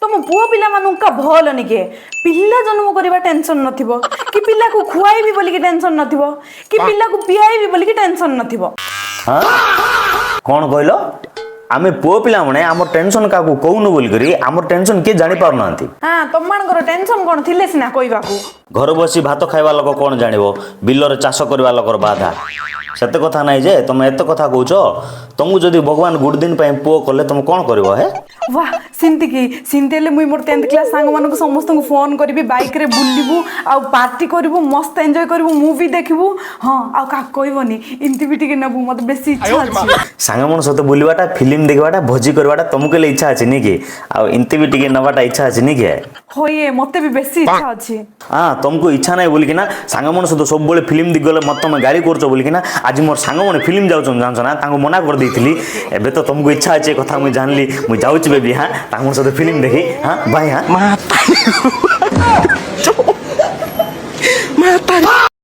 तुम पुओ पिला मानुका भल निके पिल्ला जन्म करबा टेंशन नथिबो कि पिल्ला को खुआइबी बोली कि टेंशन नथिबो कि पिल्ला को पियाइबी बोली कि टेंशन नथिबो। हाँ कौन कहलो आमे पुओ पिला माने हमर टेंशन काकू कहूनु बोल करी हमर टेंशन के जानि पार नांती। हाँ तुम मानकर टेंशन कोन थिले सिना कहबाकू घर बसी भात खाइबा लोक कौन जानिबो बिलर चाष करबा लोकर बाधा सेते कथा नाही जे तुम एते कथा कहउछ तुमको जदि भगवान गुड दिन पय पुओ कले तुम कोन करबो हे वाह सिंतेले मुई मोर 10th क्लास सांग मानको समस्त को फोन करबी बाइक रे बुल्लिबू आ पार्टी करबू मस्त एन्जॉय करबू मूवी देखबू हां आ का कहबोनी इनती भी टिके नबू मत बेसी इच्छा अछि सांग मन सते बुलिबाटा फिल्म देखबाटा भोजी करबाटा तुमके ले इच्छा अछि नी कि आ इनती भी टिके नबाटा इच्छा अछि नी के होये मते भी बेसी इच्छा अछि। हां तुमको इच्छा नाही बोली कि ना सांग मन सते सब बळे फिल्म दिख गले मत तुम गाड़ी करछ बोली कि ना आज मोर सांग मन फिल्म जाउछन जानछ ना तांको मना कर देइथिली एबे तो तुमको इच्छा अछि कथा मुई जानली मुई जाउछ बेबी हां तांको सते फिल्म देखी हां बाय हां